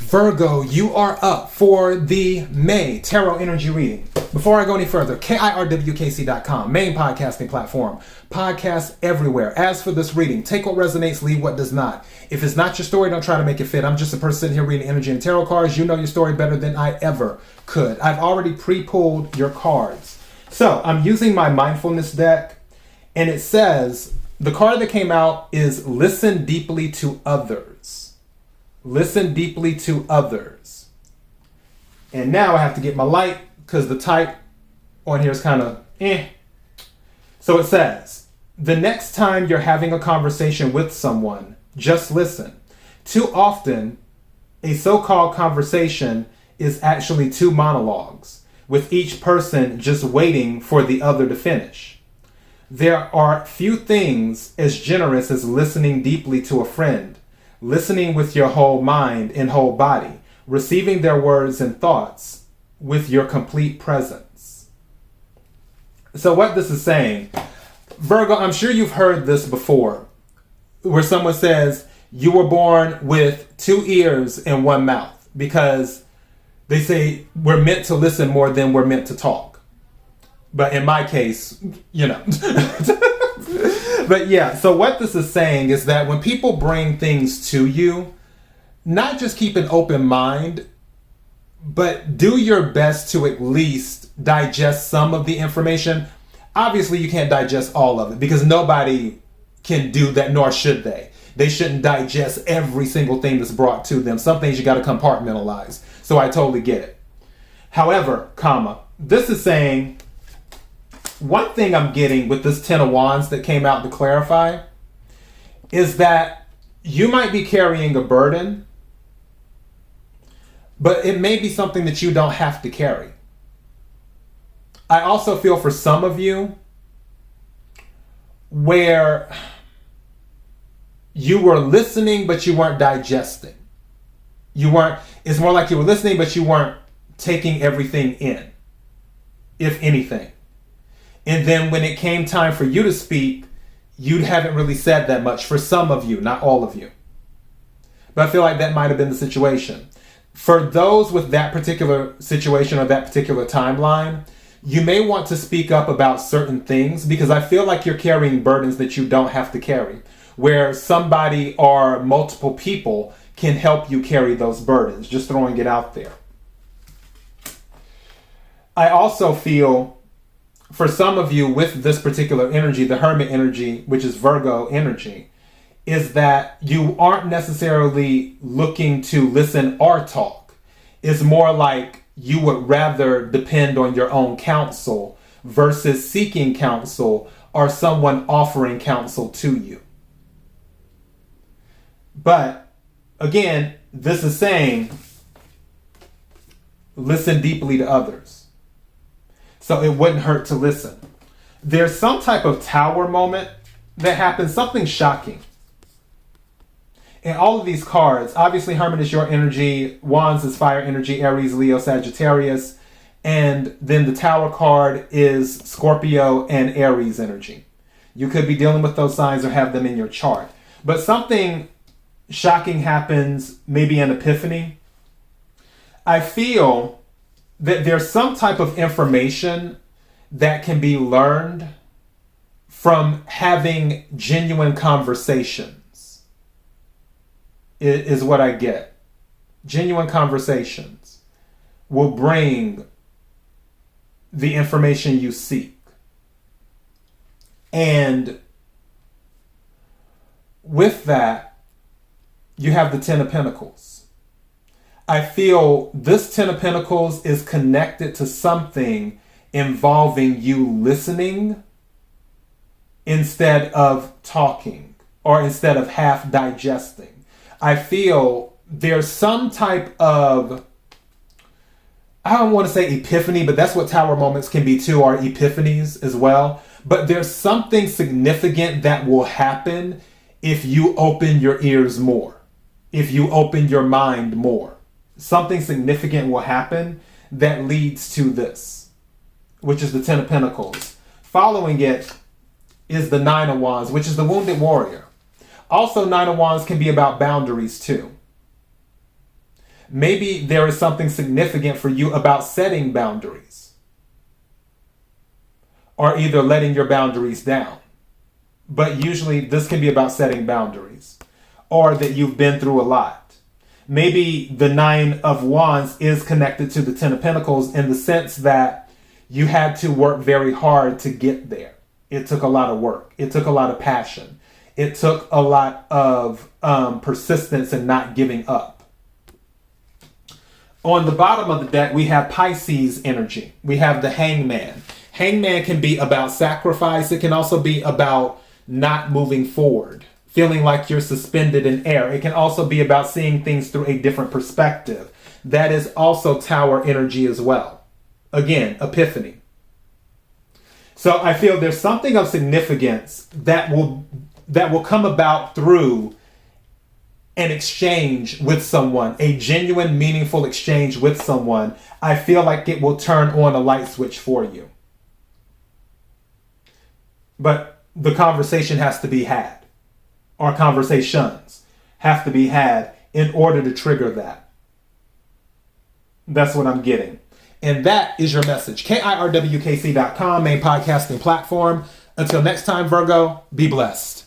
Virgo, you are up for the May Tarot Energy Reading. Before I go any further, KIRWKC.com, main podcasting platform. Podcasts everywhere. As for this reading, take what resonates, leave what does not. If it's not your story, don't try to make it fit. I'm just a person sitting here reading energy and tarot cards. You know your story better than I ever could. I've already pre-pulled your cards. So I'm using my mindfulness deck, and it says, the card that came out is Listen Deeply to Others. Listen deeply to others. And now I have to get my light because the type on here is kind of So it says, the next time you're having a conversation with someone, just listen. Too often, a so-called conversation is actually two monologues, with each person just waiting for the other to finish. There are few things as generous as listening deeply to a friend, listening with your whole mind and whole body, receiving their words and thoughts with your complete presence. So what this is saying, Virgo, I'm sure you've heard this before, where someone says you were born with two ears and one mouth, because they say we're meant to listen more than we're meant to talk. But in my case, you know. But yeah, so what this is saying is that when people bring things to you, not just keep an open mind, but do your best to at least digest some of the information. Obviously, you can't digest all of it because nobody can do that, nor should they. They shouldn't digest every single thing that's brought to them. Some things you got to compartmentalize. So I totally get it. However, this is saying, one thing I'm getting with this Ten of Wands that came out to clarify is that you might be carrying a burden, but it may be something that you don't have to carry. I also feel for some of you where you were listening, but you weren't digesting. It's more like you were listening, but you weren't taking everything in, if anything. And then when it came time for you to speak, you haven't really said that much for some of you, not all of you. But I feel like that might have been the situation. For those with that particular situation or that particular timeline, you may want to speak up about certain things because I feel like you're carrying burdens that you don't have to carry, where somebody or multiple people can help you carry those burdens, just throwing it out there. I also feel for some of you with this particular energy, the Hermit energy, which is Virgo energy, is that you aren't necessarily looking to listen or talk. It's more like you would rather depend on your own counsel versus seeking counsel or someone offering counsel to you. But again, this is saying, listen deeply to others. So it wouldn't hurt to listen. There's some type of tower moment that happens, something shocking. In all of these cards, obviously Hermit is your energy, Wands is fire energy, Aries, Leo, Sagittarius, and then the Tower card is Scorpio and Aries energy. You could be dealing with those signs or have them in your chart. But something shocking happens, maybe an epiphany. I feel that there's some type of information that can be learned from having genuine conversations, is what I get. Genuine conversations will bring the information you seek. And with that, you have the Ten of Pentacles. I feel this Ten of Pentacles is connected to something involving you listening instead of talking or instead of half digesting. I feel there's some type of, I don't want to say epiphany, but that's what tower moments can be too, or epiphanies as well. But there's something significant that will happen if you open your ears more, if you open your mind more. Something significant will happen that leads to this, which is the Ten of Pentacles. Following it is the Nine of Wands, which is the Wounded Warrior. Also, Nine of Wands can be about boundaries too. maybe there is something significant for you about setting boundaries, or either letting your boundaries down. But usually this can be about setting boundaries, or that you've been through a lot. Maybe the Nine of Wands is connected to the Ten of Pentacles in the sense that you had to work very hard to get there. It took a lot of work. It took a lot of passion. It took a lot of persistence and not giving up. On the bottom of the deck, we have Pisces energy. We have the Hangman. Hangman can be about sacrifice. It can also be about not moving forward, feeling like you're suspended in air. It can also be about seeing things through a different perspective. That is also Tower energy as well. Again, epiphany. So I feel there's something of significance that will come about through an exchange with someone, a genuine, meaningful exchange with someone. I feel like it will turn on a light switch for you. But the conversation has to be had, or conversations have to be had in order to trigger that. That's what I'm getting. And that is your message. KIRWKC.com, main podcasting platform. Until next time, Virgo, be blessed.